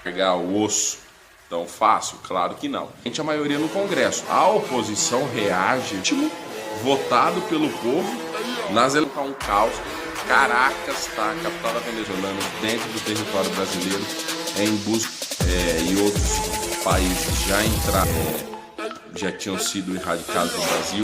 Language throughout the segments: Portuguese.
Pegar o osso tão fácil? Claro que não. A maioria no Congresso. A oposição reage, votado pelo povo, nas eleições. Tá um caos. Caracas, tá? A capital da Venezuela, dentro do território brasileiro, em busca e outros países já entraram, já tinham sido erradicados do Brasil.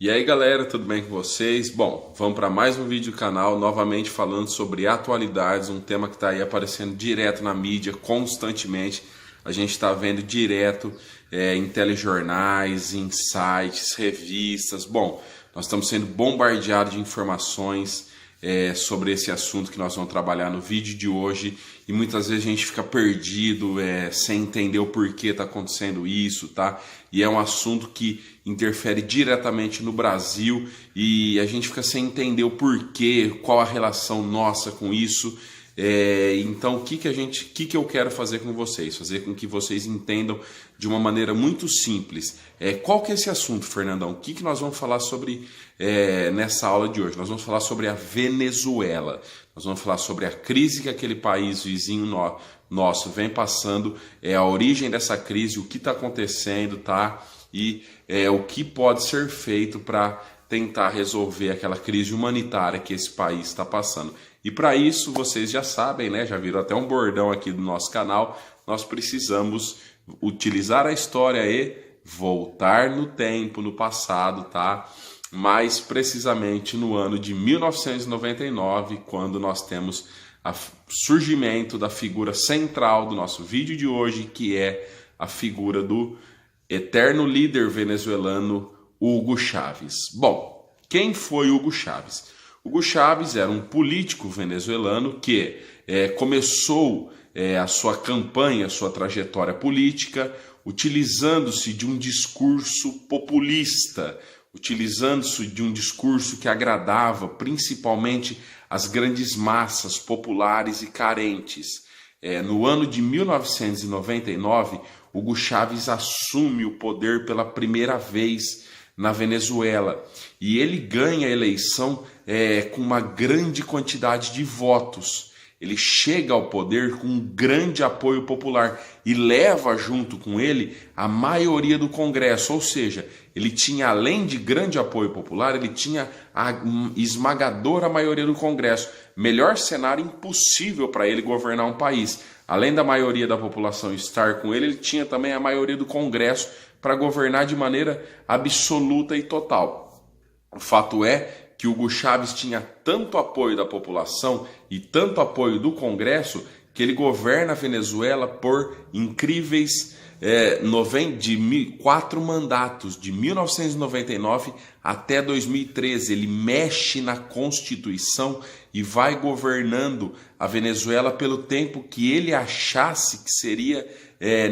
E aí galera, tudo bem com vocês? Bom, vamos para mais um vídeo do canal, novamente falando sobre atualidades, um tema que está aí aparecendo direto na mídia, constantemente. A gente está vendo direto em telejornais, em sites, revistas. Bom, nós estamos sendo bombardeados de informações sobre esse assunto que nós vamos trabalhar no vídeo de hoje. E muitas vezes a gente fica perdido, sem entender o porquê está acontecendo isso, tá? E é um assunto que interfere diretamente no Brasil e a gente fica sem entender o porquê, qual a relação nossa com isso. Então o que eu quero fazer com vocês? Fazer com que vocês entendam de uma maneira muito simples. Qual que é esse assunto, Fernandão? O que nós vamos falar sobre nessa aula de hoje? Nós vamos falar sobre a Venezuela. Nós vamos falar sobre a crise que aquele país vizinho nosso vem passando, a origem dessa crise, o que está acontecendo, tá? E o que pode ser feito para tentar resolver aquela crise humanitária que esse país está passando. E para isso, vocês já sabem, né? Já viram até um bordão aqui do nosso canal, nós precisamos utilizar a história e voltar no tempo, no passado, tá? Mais precisamente no ano de 1999, quando nós temos o surgimento da figura central do nosso vídeo de hoje, que é a figura do eterno líder venezuelano Hugo Chávez. Bom, quem foi Hugo Chávez? Hugo Chávez era um político venezuelano que começou a sua campanha, a sua trajetória política, utilizando-se de um discurso populista, utilizando-se de um discurso que agradava principalmente as grandes massas populares e carentes. No ano de 1999, Hugo Chávez assume o poder pela primeira vez na Venezuela e ele ganha a eleição com uma grande quantidade de votos. Ele chega ao poder com um grande apoio popular e leva junto com ele a maioria do Congresso, ou seja, ele tinha, além de grande apoio popular, ele tinha a esmagadora maioria do Congresso. Melhor cenário impossível para ele governar um país. Além da maioria da população estar com ele, ele tinha também a maioria do Congresso para governar de maneira absoluta e total. O fato é que Hugo Chávez tinha tanto apoio da população e tanto apoio do Congresso que ele governa a Venezuela por incríveis 4 mandatos, de 1999 até 2013. Ele mexe na Constituição e vai governando a Venezuela pelo tempo que ele achasse que seria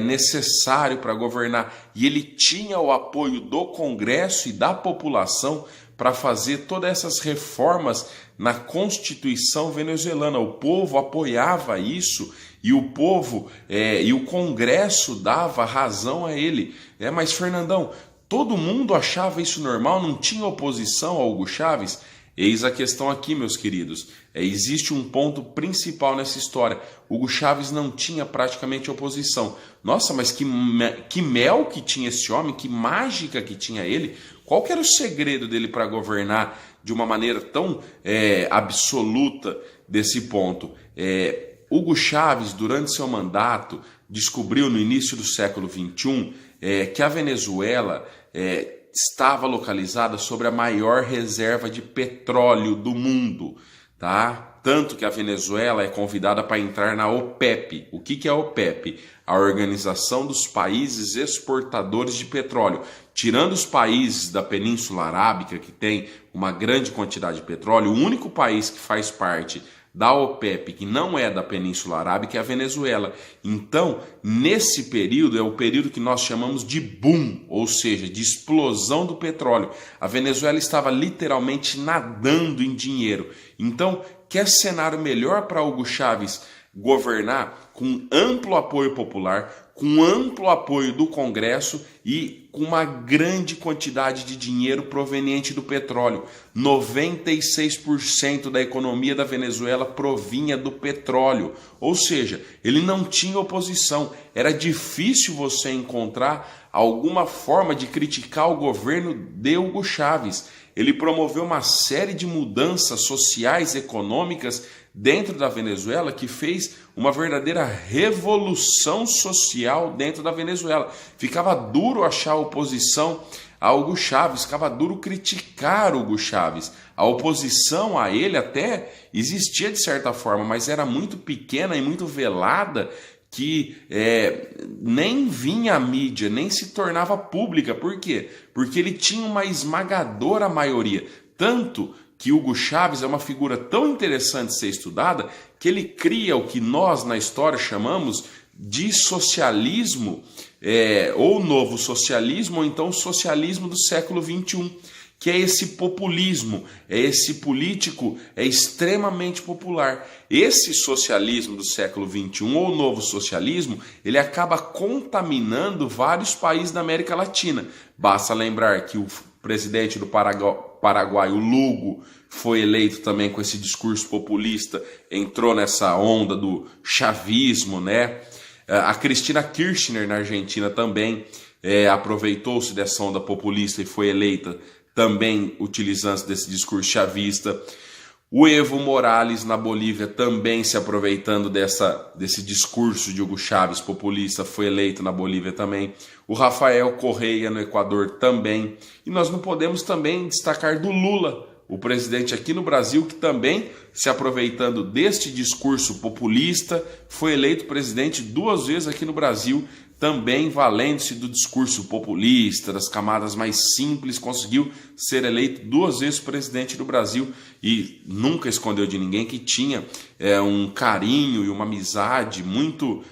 necessário para governar. E ele tinha o apoio do Congresso e da população para fazer todas essas reformas na Constituição venezuelana. O povo apoiava isso e o povo e o Congresso dava razão a ele. Mas Fernandão, todo mundo achava isso normal? Não tinha oposição a Hugo Chávez? Eis a questão aqui, meus queridos. Existe um ponto principal nessa história. Hugo Chávez não tinha praticamente oposição. Nossa, mas que mel que tinha esse homem, que mágica que tinha ele. Qual que era o segredo dele para governar de uma maneira tão absoluta desse ponto? Hugo Chávez, durante seu mandato, descobriu no início do século XXI que a Venezuela estava localizada sobre a maior reserva de petróleo do mundo, tá? Tanto que a Venezuela é convidada para entrar na OPEP. O que é a OPEP? A Organização dos Países Exportadores de Petróleo. Tirando os países da Península Arábica, que tem uma grande quantidade de petróleo, o único país que faz parte da OPEP, que não é da Península Arábica, é a Venezuela. Então, nesse período, é o período que nós chamamos de boom, ou seja, de explosão do petróleo. A Venezuela estava literalmente nadando em dinheiro. Então, quer cenário melhor para Hugo Chávez governar com amplo apoio popular, com amplo apoio do Congresso e com uma grande quantidade de dinheiro proveniente do petróleo. 96% da economia da Venezuela provinha do petróleo, ou seja, ele não tinha oposição. Era difícil você encontrar alguma forma de criticar o governo de Hugo Chávez. Ele promoveu uma série de mudanças sociais e econômicas dentro da Venezuela que fez uma verdadeira revolução social dentro da Venezuela. Ficava duro achar oposição a Hugo Chávez, ficava duro criticar Hugo Chávez. A oposição a ele até existia de certa forma, mas era muito pequena e muito velada, que nem vinha à mídia, nem se tornava pública. Por quê? Porque ele tinha uma esmagadora maioria. Tanto que Hugo Chávez é uma figura tão interessante de ser estudada que ele cria o que nós na história chamamos de socialismo, ou novo socialismo, ou então socialismo do século XXI, que é esse populismo, é esse político extremamente popular. Esse socialismo do século XXI, ou novo socialismo, ele acaba contaminando vários países da América Latina. Basta lembrar que o presidente do Paraguai, o Lugo, foi eleito também com esse discurso populista, entrou nessa onda do chavismo, né? A Cristina Kirchner na Argentina também aproveitou-se dessa onda populista e foi eleita também utilizando desse discurso chavista. O Evo Morales na Bolívia também se aproveitando desse discurso de Hugo Chávez populista, foi eleito na Bolívia também. O Rafael Correa no Equador também. E nós não podemos também destacar do Lula, o presidente aqui no Brasil, que também, se aproveitando deste discurso populista, foi eleito presidente 2 vezes aqui no Brasil, também valendo-se do discurso populista, das camadas mais simples, conseguiu ser eleito 2 vezes presidente do Brasil e nunca escondeu de ninguém que tinha um carinho e uma amizade muito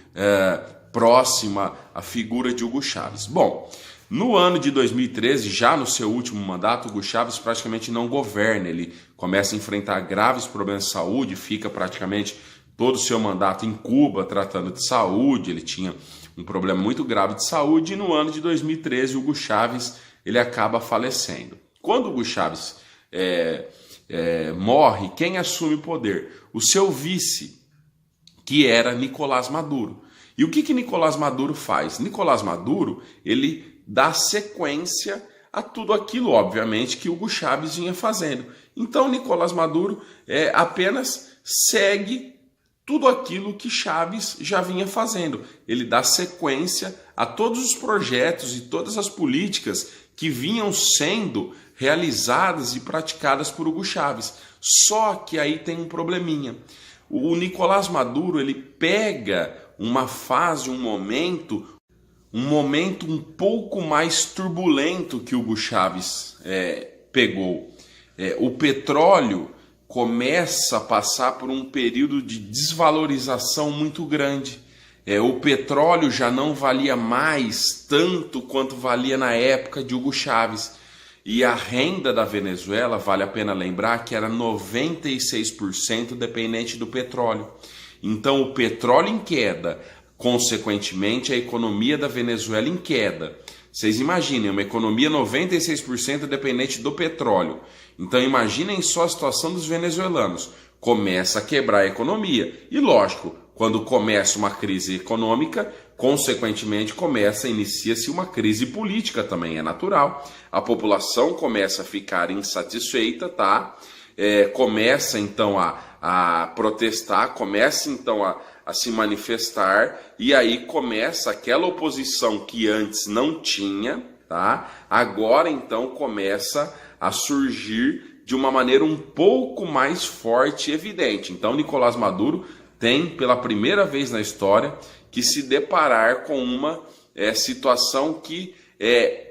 próxima à figura de Hugo Chávez. Bom, no ano de 2013, já no seu último mandato, Hugo Chávez praticamente não governa, ele começa a enfrentar graves problemas de saúde, fica praticamente todo o seu mandato em Cuba tratando de saúde, ele tinha um problema muito grave de saúde, e no ano de 2013 Hugo Chávez ele acaba falecendo. Quando Hugo Chávez morre, quem assume o poder? O seu vice, que era Nicolás Maduro. E o que Nicolás Maduro faz? Nicolás Maduro, ele dá sequência a tudo aquilo, obviamente, que Hugo Chávez vinha fazendo. Então Nicolás Maduro apenas segue tudo aquilo que Chávez já vinha fazendo. Ele dá sequência a todos os projetos e todas as políticas que vinham sendo realizadas e praticadas por Hugo Chávez. Só que aí tem um probleminha. O Nicolás Maduro, ele pega uma fase, um momento um pouco mais turbulento que Hugo Chávez pegou. O petróleo começa a passar por um período de desvalorização muito grande. O petróleo já não valia mais tanto quanto valia na época de Hugo Chávez. E a renda da Venezuela, vale a pena lembrar, que era 96% dependente do petróleo. Então o petróleo em queda, consequentemente a economia da Venezuela em queda. Vocês imaginem, uma economia 96% dependente do petróleo. Então imaginem só a situação dos venezuelanos. Começa a quebrar a economia. E lógico, quando começa uma crise econômica, consequentemente inicia-se uma crise política também, é natural. A população começa a ficar insatisfeita, tá? Começa então a protestar, começa então a se manifestar, e aí começa aquela oposição que antes não tinha, tá? Agora então começa a surgir de uma maneira um pouco mais forte e evidente. Então Nicolás Maduro tem pela primeira vez na história que se deparar com uma situação que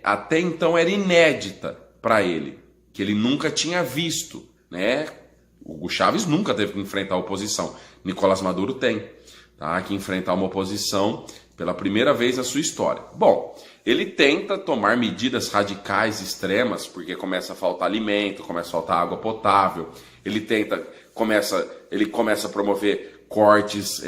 até então era inédita para ele, que ele nunca tinha visto, né? Hugo Chávez nunca teve que enfrentar a oposição, Nicolás Maduro tem, tá? Que enfrentar uma oposição pela primeira vez na sua história. Bom, ele tenta tomar medidas radicais extremas, porque começa a faltar alimento, começa a faltar água potável, ele começa a promover cortes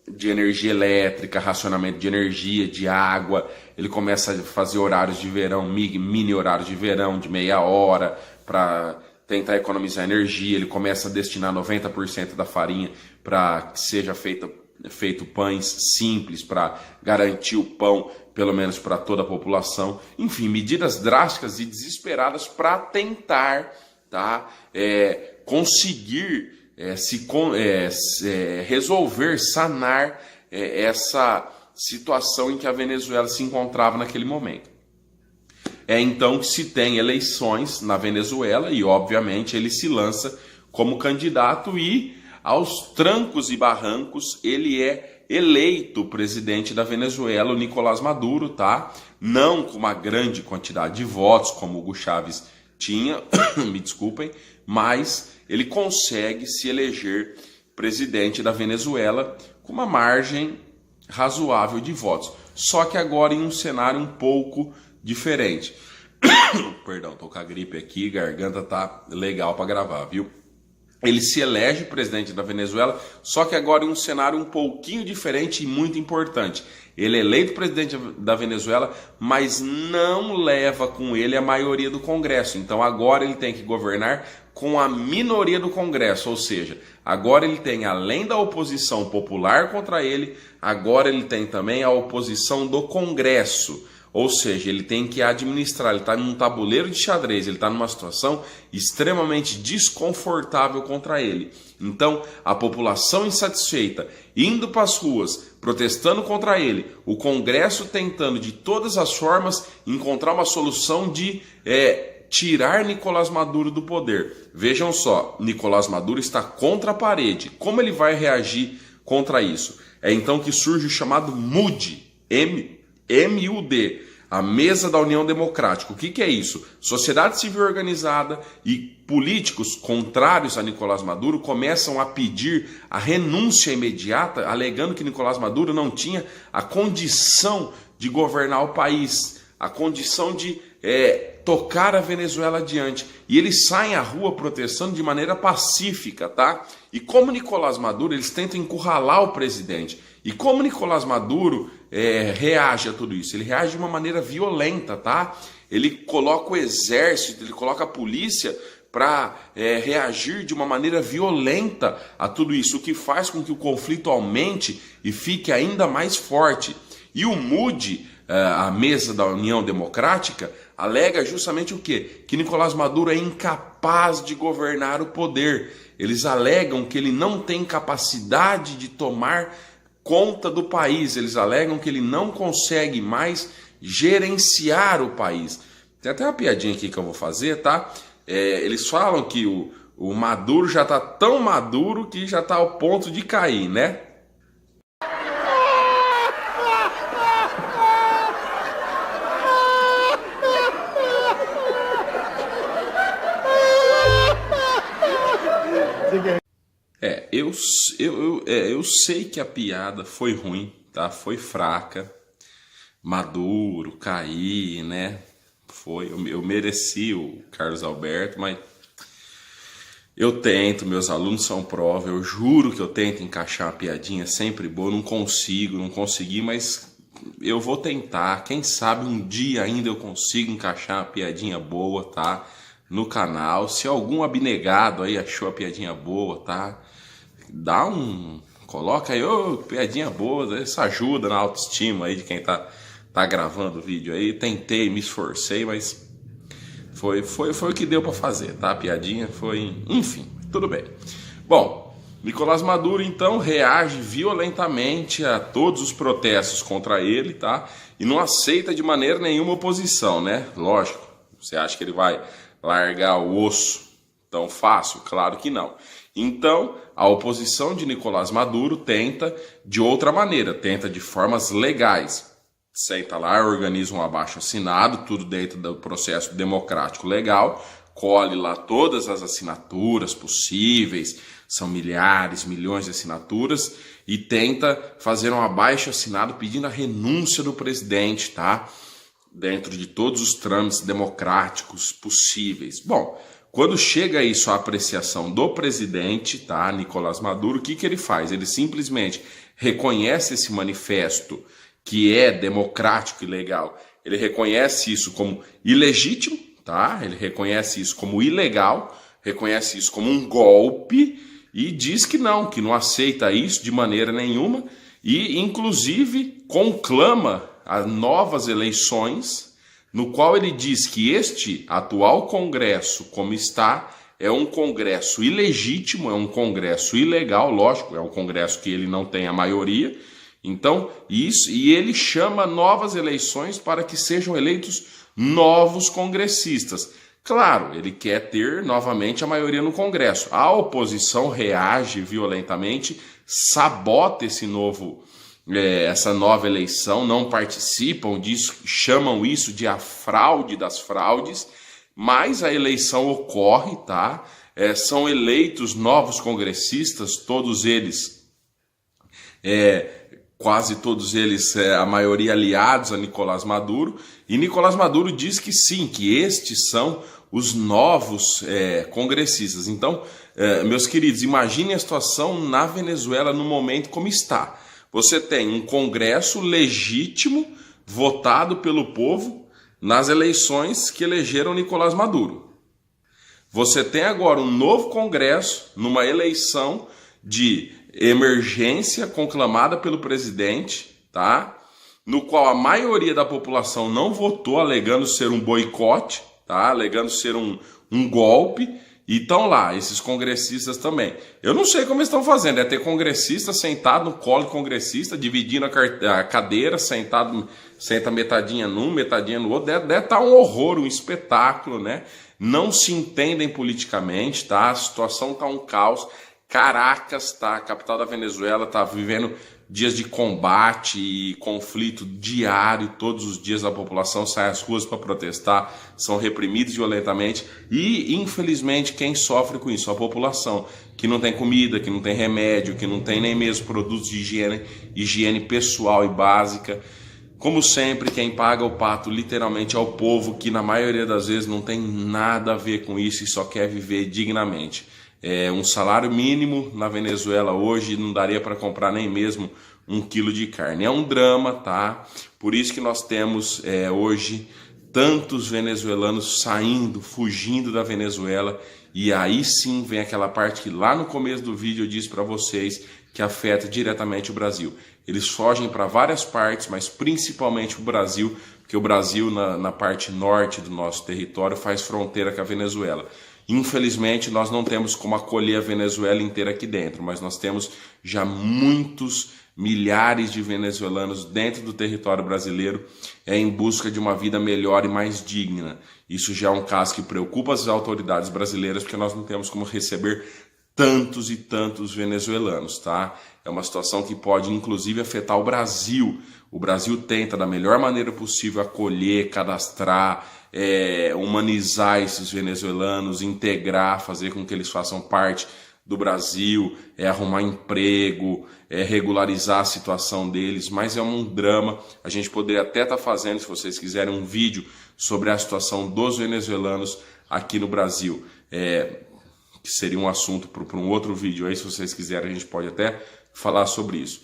de energia elétrica, racionamento de energia, de água. Ele começa a fazer horários de verão, mini horários de verão de meia hora para tentar economizar energia. Ele começa a destinar 90% da farinha para que seja feito pães simples, para garantir o pão, pelo menos para toda a população. Enfim, medidas drásticas e desesperadas para tentar, tá, conseguir resolver, sanar essa situação em que a Venezuela se encontrava naquele momento. É então que se tem eleições na Venezuela e, obviamente, ele se lança como candidato e, aos trancos e barrancos, ele é eleito presidente da Venezuela, o Nicolás Maduro, tá? Não com uma grande quantidade de votos, como o Hugo Chávez tinha, me desculpem, mas ele consegue se eleger presidente da Venezuela com uma margem razoável de votos. Só que agora em um cenário um pouco diferente. Perdão, tô com a gripe aqui, garganta tá legal para gravar, viu? Ele se elege presidente da Venezuela, só que agora em um cenário um pouquinho diferente e muito importante. Ele é eleito presidente da Venezuela, mas não leva com ele a maioria do Congresso. Então agora ele tem que governar com a minoria do Congresso, ou seja, agora ele tem, além da oposição popular contra ele, agora ele tem também a oposição do Congresso. Ou seja, ele tem que administrar, ele está num tabuleiro de xadrez, ele está numa situação extremamente desconfortável contra ele. Então, a população insatisfeita, indo para as ruas, protestando contra ele, o Congresso tentando de todas as formas encontrar uma solução de tirar Nicolás Maduro do poder. Vejam só, Nicolás Maduro está contra a parede. Como ele vai reagir contra isso? É então que surge o chamado MUD, MUD, a Mesa da União Democrática. O que é isso? Sociedade civil organizada e políticos contrários a Nicolás Maduro começam a pedir a renúncia imediata, alegando que Nicolás Maduro não tinha a condição de governar o país, a condição de tocar a Venezuela adiante. E eles saem à rua protestando de maneira pacífica, tá? E como Nicolás Maduro, eles tentam encurralar o presidente. E como Nicolás Maduro reage a tudo isso? Ele reage de uma maneira violenta, tá? Ele coloca o exército, ele coloca a polícia para reagir de uma maneira violenta a tudo isso, o que faz com que o conflito aumente e fique ainda mais forte. E o MUD, a Mesa da União Democrática, alega justamente o quê? Que Nicolás Maduro é incapaz de governar o poder. Eles alegam que ele não tem capacidade de tomar conta do país. Eles alegam que ele não consegue mais gerenciar o país. Tem até uma piadinha aqui que eu vou fazer, tá? Eles falam que o Maduro já está tão maduro que já está ao ponto de cair, né? Eu sei que a piada foi ruim, tá? Foi fraca. Maduro, cair, né? Eu mereci o Carlos Alberto, mas eu tento, meus alunos são prova, eu juro que eu tento encaixar uma piadinha sempre boa, não consegui, mas eu vou tentar. Quem sabe um dia ainda eu consigo encaixar uma piadinha boa, tá? No canal. Se algum abnegado aí achou a piadinha boa, tá? Coloca aí, piadinha boa, isso ajuda na autoestima aí de quem tá gravando o vídeo aí. Tentei, me esforcei, mas foi o que deu para fazer, tá? A piadinha foi, enfim, tudo bem. Bom, Nicolás Maduro então reage violentamente a todos os protestos contra ele, tá? E não aceita de maneira nenhuma oposição, né? Lógico, você acha que ele vai largar o osso tão fácil? Claro que não. Então, a oposição de Nicolás Maduro tenta de outra maneira, tenta de formas legais. Senta lá, organiza um abaixo-assinado, tudo dentro do processo democrático legal, colhe lá todas as assinaturas possíveis, são milhares, milhões de assinaturas, e tenta fazer um abaixo-assinado pedindo a renúncia do presidente, tá? Dentro de todos os trâmites democráticos possíveis. Bom, Quando chega isso à apreciação do presidente, tá, Nicolás Maduro, o que ele faz? Ele simplesmente reconhece esse manifesto que é democrático e legal. Ele reconhece isso como ilegítimo, tá? Ele reconhece isso como ilegal, reconhece isso como um golpe e diz que não aceita isso de maneira nenhuma e, inclusive, conclama as novas eleições, no qual ele diz que este atual Congresso, como está, é um Congresso ilegítimo, é um Congresso ilegal, lógico, é um Congresso que ele não tem a maioria. Então, isso, e ele chama novas eleições para que sejam eleitos novos congressistas. Claro, ele quer ter novamente a maioria no Congresso. A oposição reage violentamente, sabota essa nova eleição, não participam disso, chamam isso de a fraude das fraudes, mas a eleição ocorre, tá? São eleitos novos congressistas, todos eles, quase todos eles, a maioria aliados a Nicolás Maduro, e Nicolás Maduro diz que sim, que estes são os novos congressistas. Então, meus queridos, imaginem a situação na Venezuela no momento como está. Você tem um Congresso legítimo, votado pelo povo, nas eleições que elegeram Nicolás Maduro. Você tem agora um novo Congresso, numa eleição de emergência conclamada pelo presidente, tá? No qual a maioria da população não votou, alegando ser um boicote, tá? Alegando ser um golpe. E estão lá, esses congressistas também. Eu não sei como eles estão fazendo, é ter congressista sentado no colo de congressista, dividindo a cadeira, senta metadinha num, metadinha no outro. Deve estar um horror, um espetáculo, né? Não se entendem politicamente, tá? A situação está um caos. Caracas, tá? A capital da Venezuela está vivendo dias de combate e conflito diário. Todos os dias a população sai às ruas para protestar, são reprimidos violentamente e, infelizmente, quem sofre com isso? A população, que não tem comida, que não tem remédio, que não tem nem mesmo produtos de higiene pessoal e básica. Como sempre, quem paga o pato literalmente é o povo, que na maioria das vezes não tem nada a ver com isso e só quer viver dignamente. Um salário mínimo na Venezuela hoje não daria para comprar nem mesmo 1 quilo de carne. É um drama, tá? Por isso que nós temos hoje tantos venezuelanos saindo, fugindo da Venezuela. E aí sim vem aquela parte que lá no começo do vídeo eu disse para vocês que afeta diretamente o Brasil. Eles fogem para várias partes, mas principalmente o Brasil, porque o Brasil na parte norte do nosso território faz fronteira com a Venezuela. Infelizmente, nós não temos como acolher a Venezuela inteira aqui dentro, mas nós temos já muitos milhares de venezuelanos dentro do território brasileiro em busca de uma vida melhor e mais digna. Isso já é um caso que preocupa as autoridades brasileiras, porque nós não temos como receber tantos e tantos venezuelanos, tá? É uma situação que pode, inclusive, afetar o Brasil. O Brasil tenta, da melhor maneira possível, acolher, cadastrar, humanizar esses venezuelanos, integrar, fazer com que eles façam parte do Brasil, arrumar emprego, regularizar a situação deles, mas é um drama. A gente poderia até estar fazendo, se vocês quiserem, um vídeo sobre a situação dos venezuelanos aqui no Brasil, que seria um assunto para um outro vídeo aí, se vocês quiserem, a gente pode até falar sobre isso.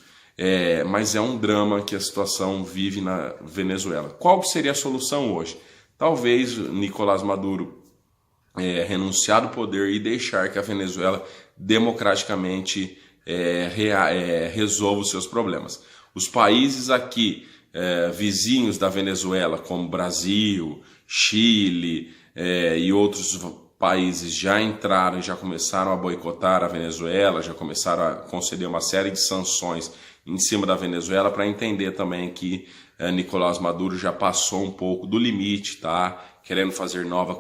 Mas é um drama que a situação vive na Venezuela. Qual seria a solução hoje? Talvez Nicolás Maduro renunciar do poder e deixar que a Venezuela democraticamente resolva os seus problemas. Os países aqui vizinhos da Venezuela, como Brasil, Chile e outros países já entraram, já começaram a boicotar a Venezuela, já começaram a conceder uma série de sanções em cima da Venezuela, para entender também que Nicolás Maduro já passou um pouco do limite, tá? Querendo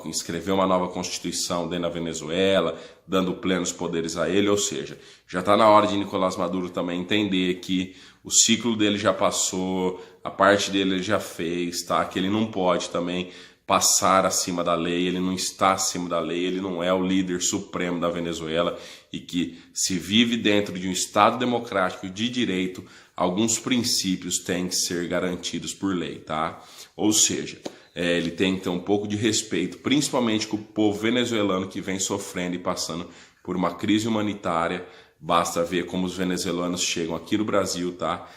escrever uma nova constituição dentro da Venezuela, dando plenos poderes a ele, ou seja, já está na hora de Nicolás Maduro também entender que o ciclo dele já passou, a parte dele ele já fez, tá? Que ele não pode também passar acima da lei, ele não está acima da lei, ele não é o líder supremo da Venezuela, e que se vive dentro de um Estado democrático de direito, alguns princípios têm que ser garantidos por lei, tá? Ou seja, ele tem que ter um pouco de respeito, principalmente com o povo venezuelano que vem sofrendo e passando por uma crise humanitária. Basta ver como os venezuelanos chegam aqui no Brasil, tá?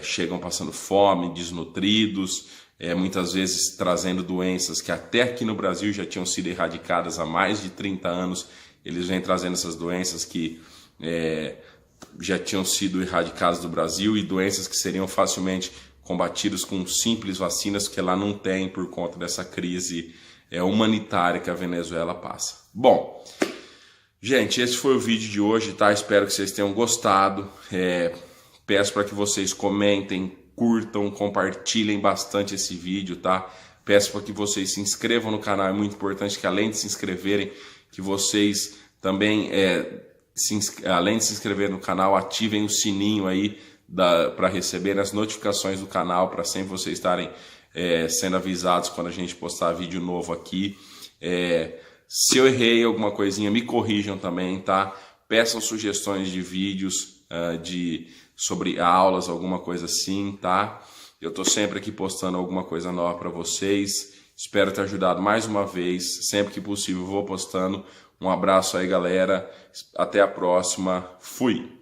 Chegam passando fome, desnutridos, muitas vezes trazendo doenças que até aqui no Brasil já tinham sido erradicadas há mais de 30 anos. Eles vêm trazendo essas doenças que já tinham sido erradicadas do Brasil, e doenças que seriam facilmente combatidas com simples vacinas, que lá não tem por conta dessa crise humanitária que a Venezuela passa. Bom, gente, esse foi o vídeo de hoje, tá? Espero que vocês tenham gostado. Peço para que vocês comentem, curtam, compartilhem bastante esse vídeo, tá? Peço para que vocês se inscrevam no canal. É muito importante que, além de se inscreverem, que vocês também, além de se inscrever no canal, ativem o sininho aí para receber as notificações do canal, para sempre vocês estarem sendo avisados quando a gente postar vídeo novo aqui. Se eu errei alguma coisinha, me corrijam também, tá? Peçam sugestões de vídeos sobre aulas, alguma coisa assim, tá? Eu tô sempre aqui postando alguma coisa nova para vocês. Espero ter ajudado mais uma vez. Sempre que possível vou postando. Um abraço aí, galera. Até a próxima. Fui!